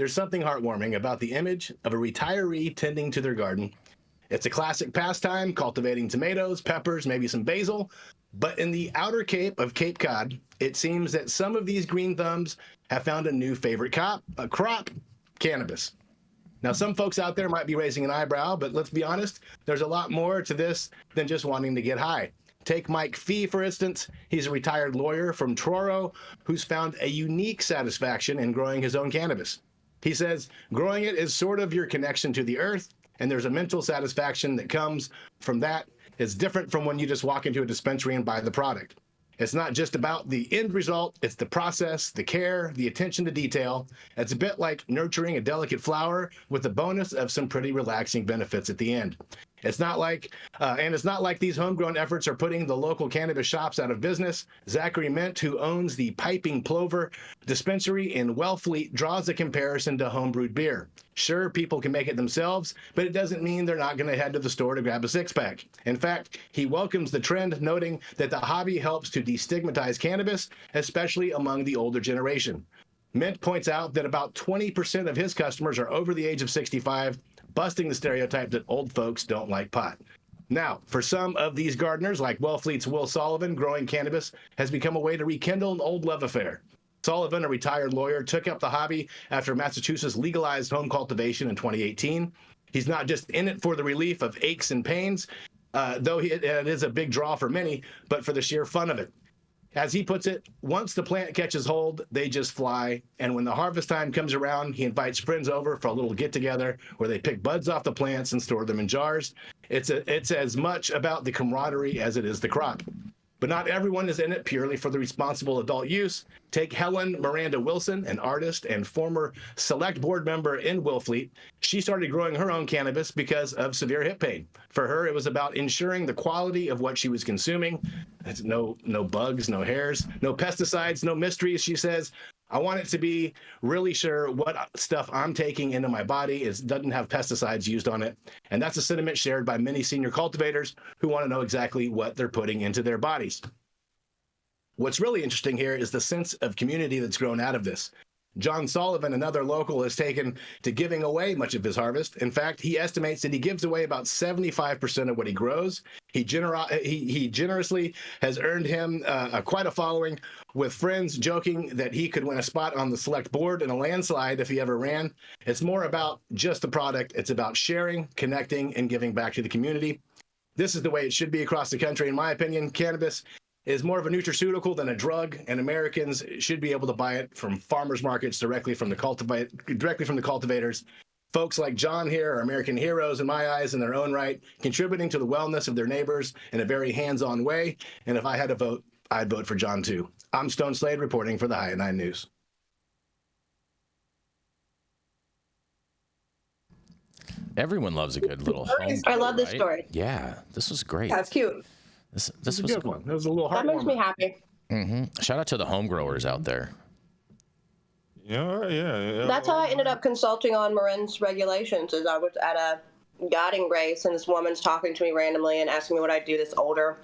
there's something heartwarming about the image of a retiree tending to their garden. It's a classic pastime, cultivating tomatoes, peppers, maybe some basil. But in the outer Cape of Cape Cod, it seems that some of these green thumbs have found a new favorite crop, cannabis. Now, some folks out there might be raising an eyebrow, but let's be honest, there's a lot more to this than just wanting to get high. Take Mike Fee, for instance. He's a retired lawyer from Truro who's found a unique satisfaction in growing his own cannabis. He says growing it is sort of your connection to the earth, and there's a mental satisfaction that comes from that. It's different from when you just walk into a dispensary and buy the product. It's not just about the end result, it's the process, the care, the attention to detail. It's a bit like nurturing a delicate flower with the bonus of some pretty relaxing benefits at the end. It's not like these homegrown efforts are putting the local cannabis shops out of business. Zachary Mint, who owns the Piping Plover dispensary in Wellfleet, draws a comparison to homebrewed beer. Sure, people can make it themselves, but it doesn't mean they're not going to head to the store to grab a six-pack. In fact, he welcomes the trend, noting that the hobby helps to destigmatize cannabis, especially among the older generation. Mint points out that about 20% of his customers are over the age of 65, busting the stereotype that old folks don't like pot. Now, for some of these gardeners, like Wellfleet's Will Sullivan, growing cannabis has become a way to rekindle an old love affair. Sullivan, a retired lawyer, took up the hobby after Massachusetts legalized home cultivation in 2018. He's not just in it for the relief of aches and pains, though it is a big draw for many, but for the sheer fun of it. As he puts it, once the plant catches hold, they just fly. And when the harvest time comes around, he invites friends over for a little get-together where they pick buds off the plants and store them in jars. It's as much about the camaraderie as it is the crop. But not everyone is in it purely for the responsible adult use. Take Helen Miranda Wilson, an artist and former select board member in Wellfleet. She started growing her own cannabis because of severe hip pain. For her, it was about ensuring the quality of what she was consuming. It's no bugs, no hairs, no pesticides, no mysteries, she says. I want it to be really sure what stuff I'm taking into my body doesn't have pesticides used on it. And that's a sentiment shared by many senior cultivators who want to know exactly what they're putting into their bodies. What's really interesting here is the sense of community that's grown out of this. John Sullivan, another local, has taken to giving away much of his harvest. In fact, he estimates that he gives away about 75% of what he grows. He generously has earned him quite a following, with friends joking that he could win a spot on the select board in a landslide if he ever ran. It's more about just the product. It's about sharing, connecting, and giving back to the community. This is the way it should be across the country, in my opinion. Cannabis is more of a nutraceutical than a drug, and Americans should be able to buy it from farmers markets directly from the cultivators. Folks like John here are American heroes in my eyes in their own right, contributing to the wellness of their neighbors in a very hands-on way. And if I had to vote, I'd vote for John too. I'm Stone Slade reporting for the High at 9 News. Everyone loves a good little home. I love this story. Yeah, this was great. That's cute. This was a good one. That was a little heartwarming. That makes me happy. Mm-hmm. Shout out to the home growers out there. Yeah. That's how I ended up consulting on Marin's regulations. Is I was at a guiding race, and this woman's talking to me randomly and asking me what I do this older,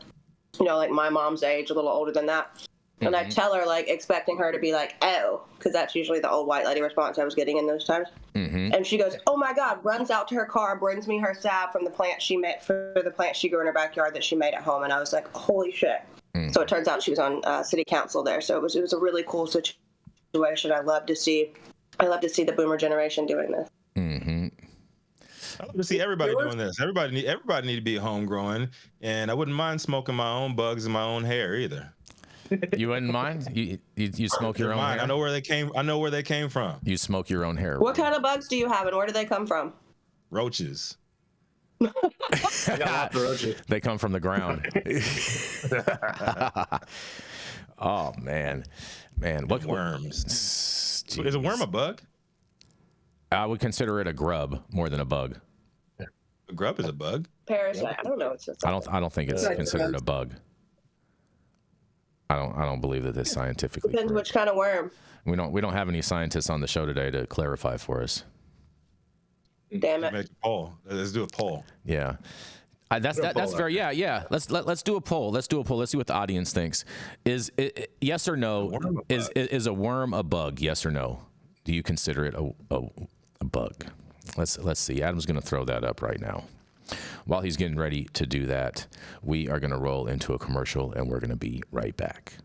like my mom's age, a little older than that. And I tell her, expecting her to be like, oh, because that's usually the old white lady response I was getting in those times. Mm-hmm. And she goes, oh my God, runs out to her car, brings me her salve from the plant she made for the plant she grew in her backyard that she made at home. And I was like, holy shit. Mm-hmm. So it turns out she was on city council there. So it was a really cool situation. I love to see the boomer generation doing this. Mm-hmm. I love to see everybody doing this. Everybody need to be homegrown, and I wouldn't mind smoking my own bugs in my own hair either. You wouldn't mind? You smoke your own hair? I know where they came from. You smoke your own hair. What kind of bugs do you have, and where do they come from? Roaches. They come from the ground. Oh man. What worms? Jeez. Is a worm a bug? I would consider it a grub more than a bug. A grub is a bug. Parasite. I don't know. I don't think it's considered a bug. I don't believe that it's scientifically depends correct. Which kind of worm. We don't have any scientists on the show today to clarify for us. Damn it. Make a poll. Let's do a poll. Yeah. That's very yeah. Let's do a poll. Let's do a poll. Let's see what the audience thinks. Is yes or no? Is a worm a bug? Yes or no? Do you consider it a bug? Let's see. Adam's going to throw that up right now. While he's getting ready to do that, we are going to roll into a commercial, and we're going to be right back.